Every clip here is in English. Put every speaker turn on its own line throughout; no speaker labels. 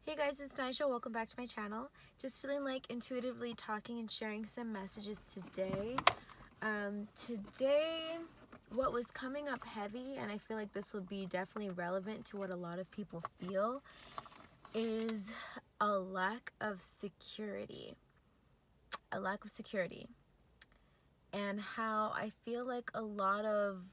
Hey guys, it's Nisha. Welcome back to my channel. Just feeling like intuitively talking and sharing some messages today. Today, what was coming up heavy, and I feel like this will be definitely relevant to what a lot of people feel, is a lack of security. A lack of security. And how I feel like a lot of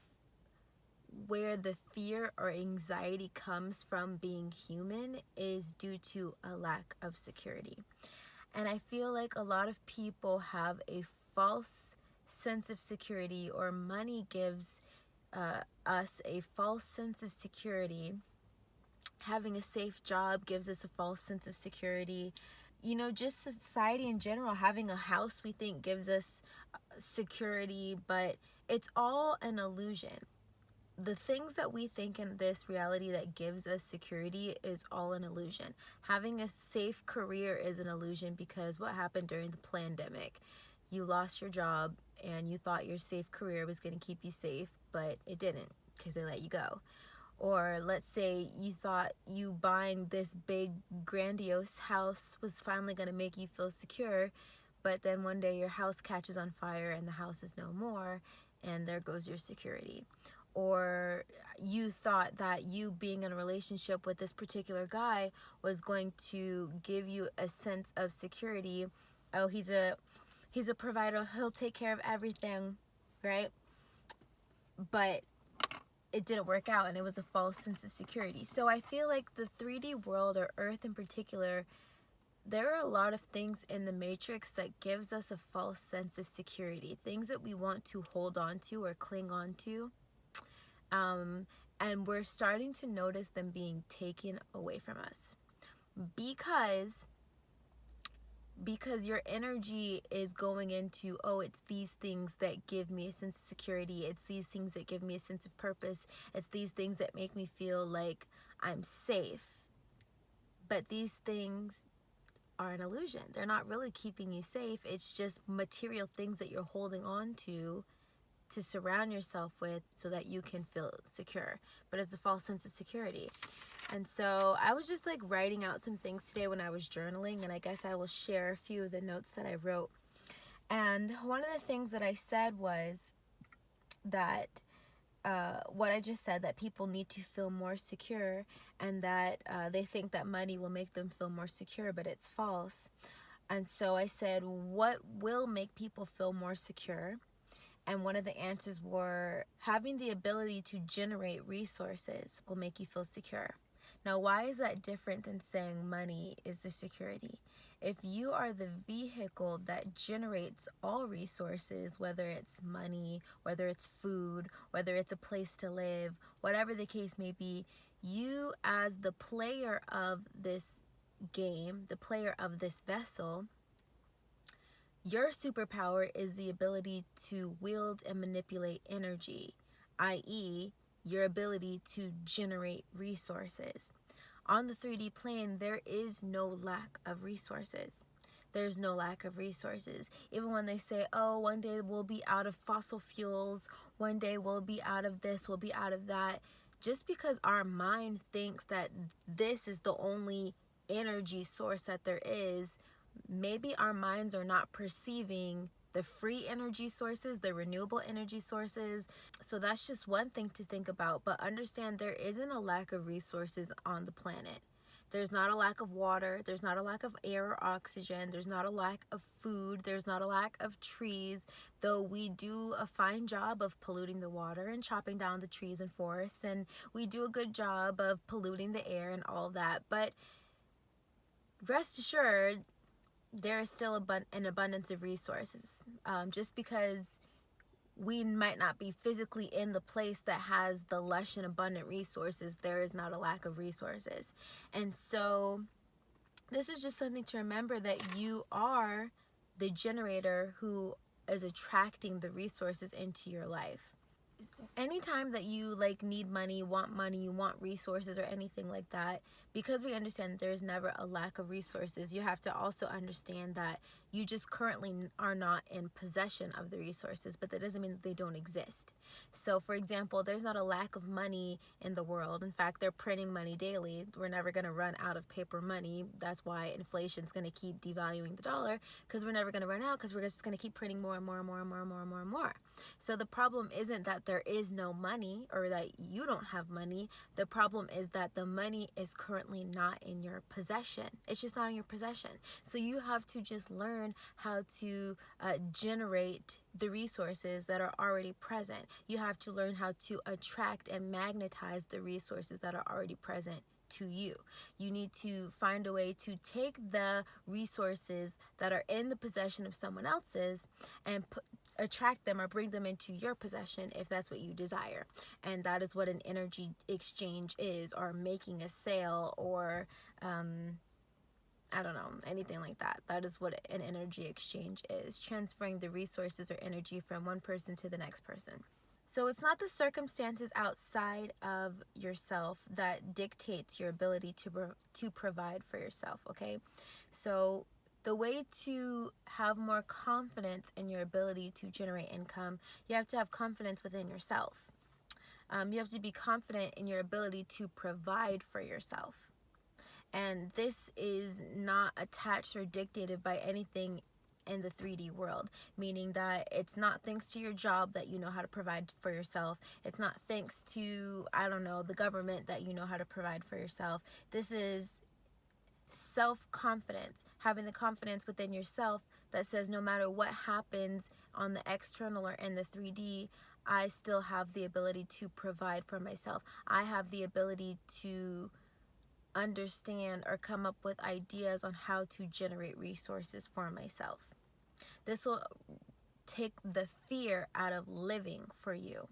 where the fear or anxiety comes from being human is due to a lack of security. And I feel like a lot of people have a false sense of security, or money gives us a false sense of security. Having a safe job gives us a false sense of security. You know, just society in general, having a house we think gives us security, but it's all an illusion. The things that we think in this reality that gives us security is all an illusion. Having a safe career is an illusion, because what happened during the pandemic? You lost your job and you thought your safe career was going to keep you safe, but it didn't, because they let you go. Or let's say you thought you buying this big grandiose house was finally going to make you feel secure, but then one day your house catches on fire and the house is no more, and there goes your security. Or you thought that you being in a relationship with this particular guy was going to give you a sense of security. Oh, he's a provider, he'll take care of everything, right? But it didn't work out, and it was a false sense of security. So I feel like the 3D world, or Earth in particular, there are a lot of things in the matrix that gives us a false sense of security, things that we want to hold on to or cling on to. And we're starting to notice them being taken away from us, because your energy is going into, oh, it's these things that give me a sense of security, it's these things that give me a sense of purpose, it's these things that make me feel like I'm safe. But these things are an illusion. They're not really keeping you safe. It's just material things that you're holding on to surround yourself with so that you can feel secure. But it's a false sense of security. And so I was just like writing out some things today when I was journaling, and I guess I will share a few of the notes that I wrote. And one of the things that I said was that what I just said, that people need to feel more secure, and that they think that money will make them feel more secure, but it's false. And so I said, what will make people feel more secure? And one of the answers were, having the ability to generate resources will make you feel secure. Now, why is that different than saying money is the security? If you are the vehicle that generates all resources, whether it's money, whether it's food, whether it's a place to live, whatever the case may be, you as the player of this game, the player of this vessel, your superpower is the ability to wield and manipulate energy, i.e., your ability to generate resources. On the 3D plane, there is no lack of resources. There's no lack of resources. Even when they say, oh, one day we'll be out of fossil fuels, one day we'll be out of this, we'll be out of that, just because our mind thinks that this is the only energy source that there is, maybe our minds are not perceiving the free energy sources, the renewable energy sources. So that's just one thing to think about. But understand, there isn't a lack of resources on the planet. There's not a lack of water. There's not a lack of air or oxygen. There's not a lack of food. There's not a lack of trees, though we do a fine job of polluting the water and chopping down the trees and forests. And we do a good job of polluting the air and all that. But rest assured, there is still an abundance of resources. Just because we might not be physically in the place that has the lush and abundant resources, there is not a lack of resources. And so this is just something to remember, that you are the generator who is attracting the resources into your life. anytime that you like need money, you want resources or anything like that, because we understand that there is never a lack of resources, you have to also understand that you just currently are not in possession of the resources, but that doesn't mean that they don't exist. So for example, there's not a lack of money in the world. In fact, they're printing money daily. We're never going to run out of paper money. That's why inflation is going to keep devaluing the dollar, because we're never going to run out, because we're just going to keep printing more and more and more and more and more and more and more. So the problem isn't that there is no money or that you don't have money. The problem is that the money is currently not in your possession. It's just not in your possession. So you have to just learn how to generate the resources that are already present. You have to learn how to attract and magnetize the resources that are already present to you. You need to find a way to take the resources that are in the possession of someone else's and attract them or bring them into your possession if that's what you desire. And that is what an energy exchange is, or making a sale, or I don't know, anything like that. That is what an energy exchange is, transferring the resources or energy from one person to the next person. So it's not the circumstances outside of yourself that dictates your ability to provide for yourself, okay? So the way to have more confidence in your ability to generate income, you have to have confidence within yourself. You have to be confident in your ability to provide for yourself. And this is not attached or dictated by anything in the 3D world, meaning that it's not thanks to your job that you know how to provide for yourself. It's not thanks to, I don't know, the government that you know how to provide for yourself. This is self-confidence, having the confidence within yourself that says no matter what happens on the external or in the 3D, I still have the ability to provide for myself. I have the ability to understand or come up with ideas on how to generate resources for myself. This will take the fear out of living for you.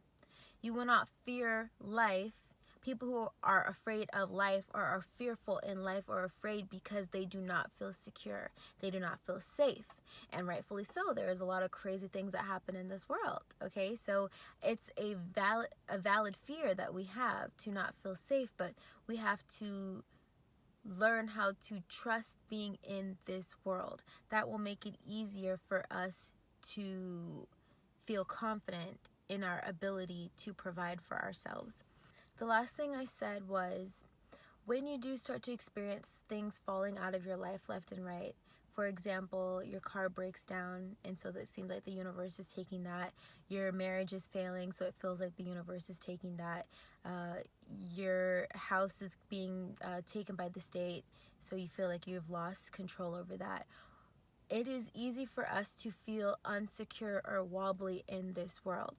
You will not fear life. People who are afraid of life or are fearful in life are afraid because they do not feel secure. They do not feel safe. And rightfully so. There is a lot of crazy things that happen in this world. Okay, so it's a valid fear that we have to not feel safe, but we have to learn how to trust being in this world. That will make it easier for us to feel confident in our ability to provide for ourselves. The last thing I said was, when you do start to experience things falling out of your life left and right, for example, your car breaks down and so it seems like the universe is taking that. Your marriage is failing, so it feels like the universe is taking that. Your house is being taken by the state, so you feel like you've lost control over that. It is easy for us to feel insecure or wobbly in this world.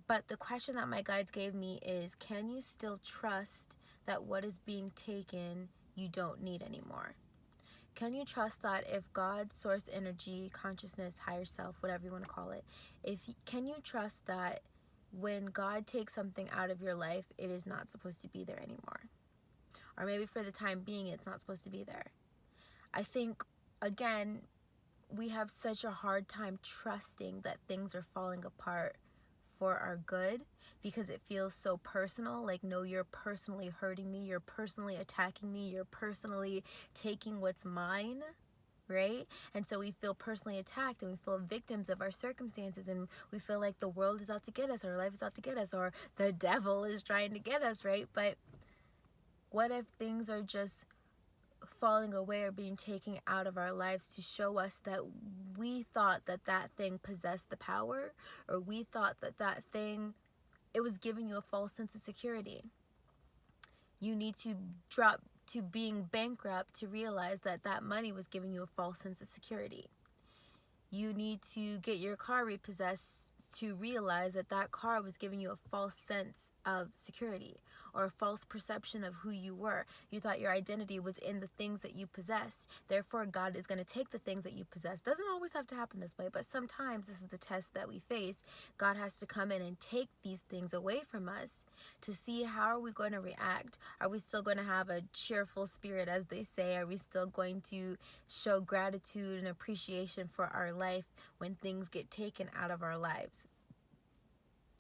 But the question that my guides gave me is, can you still trust that what is being taken you don't need anymore? Can you trust that if God, source energy, consciousness, higher self, whatever you want to call it, can you trust that when God takes something out of your life, it is not supposed to be there anymore? Or maybe for the time being, it's not supposed to be there. I think, again, we have such a hard time trusting that things are falling apart for our good because it feels so personal. Like, no, you're personally hurting me, you're personally attacking me, you're personally taking what's mine, right? And so we feel personally attacked and we feel victims of our circumstances, and we feel like the world is out to get us, or life is out to get us, or the devil is trying to get us, right? But what if things are just falling away or being taken out of our lives to show us that we thought that that thing possessed the power, or we thought that that thing, it was giving you a false sense of security? You need to drop to being bankrupt to realize that that money was giving you a false sense of security. You need to get your car repossessed to realize that that car was giving you a false sense of security or a false perception of who you were. You thought your identity was in the things that you possessed. Therefore, God is going to take the things that you possess. Doesn't always have to happen this way, but sometimes this is the test that we face. God has to come in and take these things away from us to see how are we going to react. Are we still going to have a cheerful spirit, as they say? Are we still going to show gratitude and appreciation for our life when things get taken out of our lives?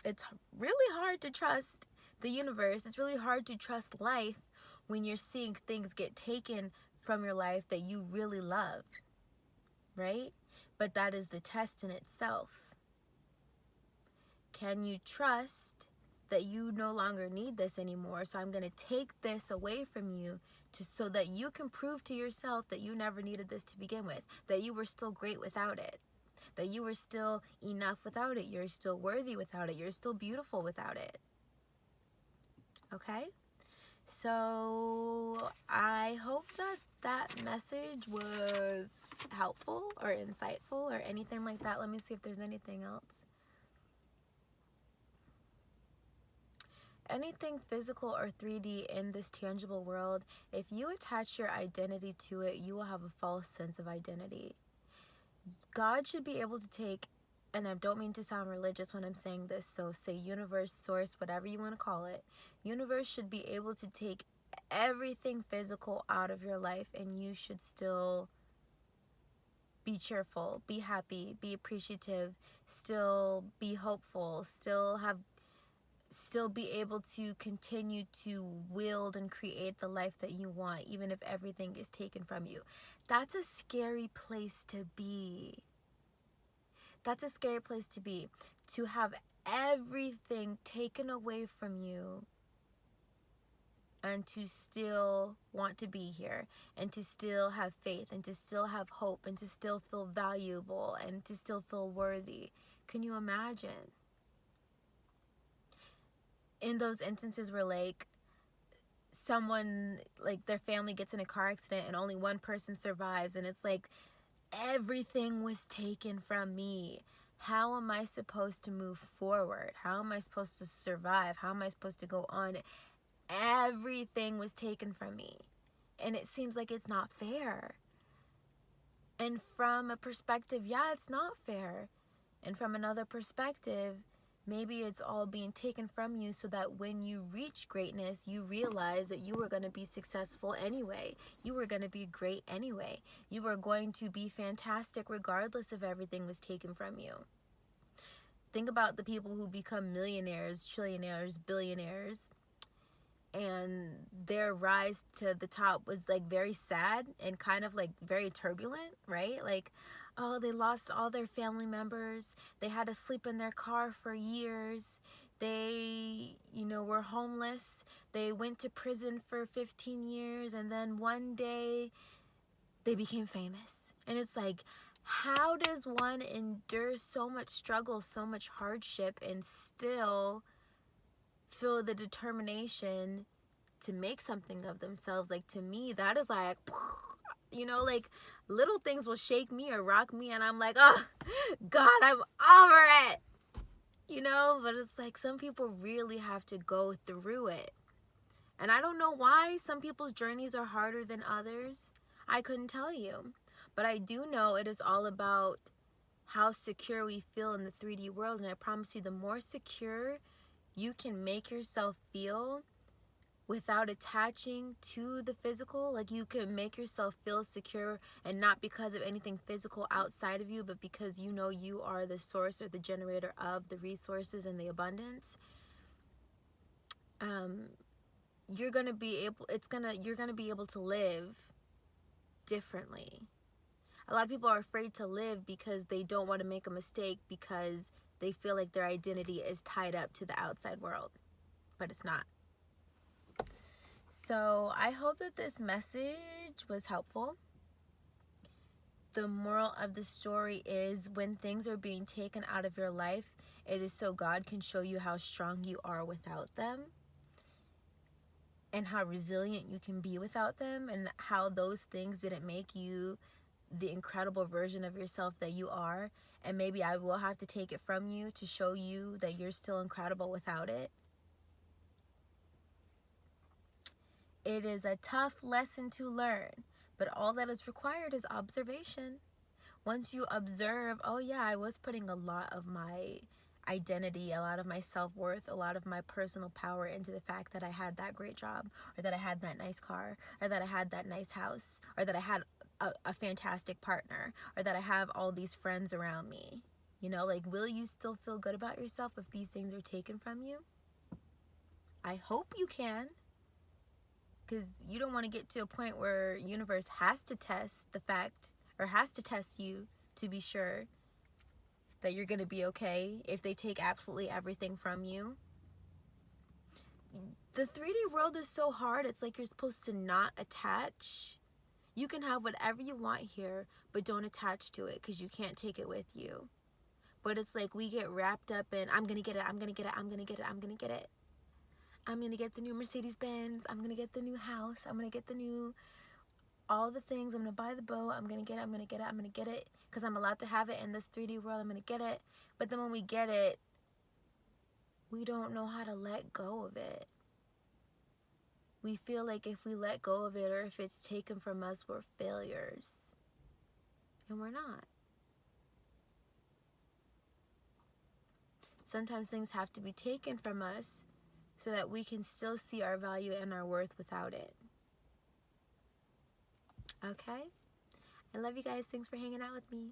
It's really hard to trust the universe. It's really hard to trust life when you're seeing things get taken from your life that you really love, right? But that is the test in itself. Can you trust that you no longer need this anymore? So I'm going to take this away from you so that you can prove to yourself that you never needed this to begin with, that you were still great without it, that you were still enough without it, you're still worthy without it, you're still beautiful without it. Okay? So I hope that that message was helpful or insightful or anything like that. Let me see if there's anything else. Anything physical or 3D in this tangible world, if you attach your identity to it, you will have a false sense of identity. God should be able to take, and I don't mean to sound religious when I'm saying this, so say universe, source, whatever you want to call it, universe should be able to take everything physical out of your life, and you should still be cheerful, be happy, be appreciative, still be hopeful, still be able to continue to wield and create the life that you want, even if everything is taken from you. That's a scary place to be. That's a scary place to be. To have everything taken away from you and to still want to be here and to still have faith and to still have hope and to still feel valuable and to still feel worthy. Can you imagine? In those instances where like someone, like their family gets in a car accident and only one person survives and it's like everything was taken from me. How am I supposed to move forward? How am I supposed to survive? How am I supposed to go on? Everything was taken from me. And it seems like it's not fair. And from a perspective, yeah, it's not fair. And from another perspective, maybe it's all being taken from you so that when you reach greatness, you realize that you were going to be successful anyway. You were going to be great anyway. You were going to be fantastic regardless if everything was taken from you. Think about the people who become millionaires, trillionaires, billionaires, and their rise to the top was like very sad and kind of like very turbulent, right? Like, oh, they lost all their family members. They had to sleep in their car for years. They, were homeless. They went to prison for 15 years and then one day they became famous. And it's like, how does one endure so much struggle, so much hardship and still feel the determination to make something of themselves? Like, to me, that is like, like little things will shake me or rock me and I'm like, oh God, I'm over it, but it's like some people really have to go through it. And I don't know why some people's journeys are harder than others. I couldn't tell you, but I do know it is all about how secure we feel in the 3D world. And I promise you, the more secure you can make yourself feel without attaching to the physical, like you can make yourself feel secure, and not because of anything physical outside of you, but because you are the source or the generator of the resources and the abundance. You're gonna be able to live differently. A lot of people are afraid to live because they don't want to make a mistake, because they feel like their identity is tied up to the outside world, but it's not. So I hope that this message was helpful. The moral of the story is, when things are being taken out of your life, it is so God can show you how strong you are without them, and how resilient you can be without them, and how those things didn't make you the incredible version of yourself that you are. And maybe I will have to take it from you to show you that you're still incredible without it. It is a tough lesson to learn, but all that is required is observation. Once you observe, oh yeah, I was putting a lot of my identity, a lot of my self-worth, a lot of my personal power into the fact that I had that great job, or that I had that nice car, or that I had that nice house, or that I had a fantastic partner, or that I have all these friends around me. You know, like, will you still feel good about yourself if these things are taken from you? I hope you can, because you don't want to get to a point where universe has to test the fact, or has to test you to be sure that you're going to be okay if they take absolutely everything from you. The 3D world is so hard. It's like you're supposed to not attach. You can have whatever you want here, but don't attach to it, because you can't take it with you. But it's like we get wrapped up in, I'm going to get it, I'm going to get it, I'm going to get it, I'm going to get it. I'm going to get the new Mercedes-Benz. I'm going to get the new house. I'm going to get the new, all the things. I'm going to buy the boat. I'm going to get it, I'm going to get it, I'm going to get it. Because I'm allowed to have it in this 3D world. I'm going to get it. But then when we get it, we don't know how to let go of it. We feel like if we let go of it, or if it's taken from us, we're failures. And we're not. Sometimes things have to be taken from us so that we can still see our value and our worth without it. Okay? I love you guys. Thanks for hanging out with me.